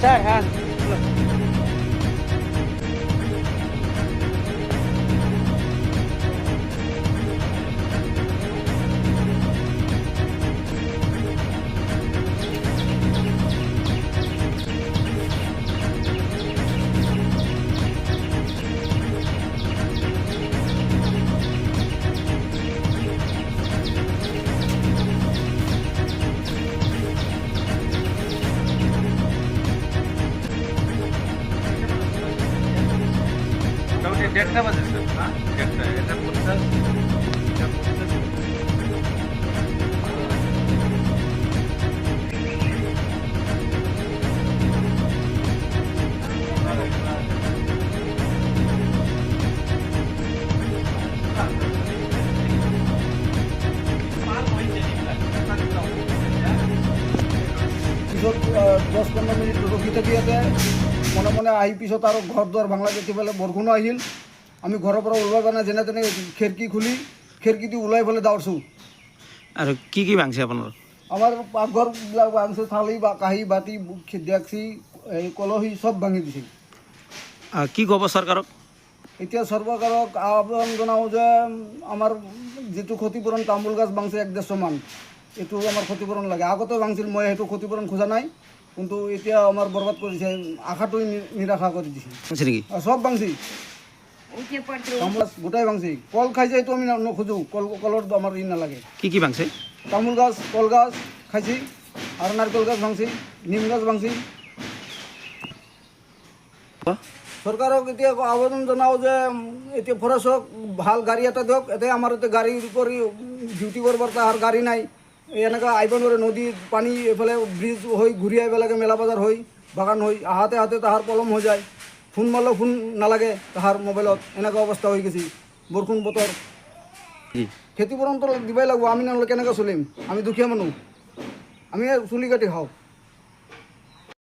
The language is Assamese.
স্যার হ্যাঁ মোটামুটি 1:30টা বাজে স্যার। হ্যাঁ 1:30 এটা 50 এটা 50 পিছত 10-15 মিনিট ৰখি থাকি ইয়াতে মনে মনে আহি পিছত আৰু ঘৰ দুৱাৰ ভাঙলা দেখি পেলাই বৰষুণো আহিল। আমি ঘৰৰ পৰা ওলাব পৰা নাই, যেনে তেনে খিৰিকী খুলি খিৰিকীটো ওলাই পেলাই দাউৰছোঁ। আৰু কি ভাঙছে আপোনাৰ? আমাৰ পাকঘৰবিলাক ভাঙছে, থালি বা কাঁহী বাতি ডেক্সি এই কলহী চব ভাঙি দিছে। কি ক'ব চৰকাৰক? এতিয়া চৰকাৰক আহ্বান জনাওঁ যে আমাৰ যিটো ক্ষতিপূৰণ তামোল গছ ভাঙছে 150 মান, এইটো আমাৰ ক্ষতিপূৰণ লাগে। আগতে ভাঙছিল, মই সেইটো ক্ষতিপূৰণ খোজা নাই, কিন্তু এতিয়া আমাৰ বৰবাদ কৰিছে, আশাটো নিৰাশা কৰি দিছে। আছে নেকি? সব ভাঙছি, তামোল গাছ গোটাই ভাঙছি। কল খাইছে, এইটো আমি নোখোজোঁ, কলৰ আমাৰ ই নালাগে। কি ভাঙছে? তামোল গাছ, কল গাছ খাইছি আৰু নাৰিকল গাছ ভাঙছি, নিম গাছ ভাঙছি। চৰকাৰক এতিয়া আবেদন জনাওঁ যে এতিয়া ফৰেষ্টক ভাল গাড়ী এটা দিয়ক। এতিয়া আমাৰ এতিয়া গাড়ী কৰি ডিউটি কৰিব তাহাৰ গাড়ী নাই, এনেকুৱা আহিব নোৱাৰে। নদীত পানী এইফালে ব্ৰিজ হৈ ঘূৰি আহিব লাগে, মেলা বজাৰ হৈ বাগান হৈ আহাতে তাহাৰ পলম হৈ যায়। ফোন মাৰিলেও ফোন নালাগে তাহাৰ মোবাইলত, এনেকুৱা অৱস্থা হৈ গৈছে। বৰষুণ বতৰ, ক্ষতিপূৰণটো দিবই লাগিব। আমি নহ'লে কেনেকৈ চলিম? আমি দুখীয়া মানুহ, আমি চুলি কাটি খাওঁ।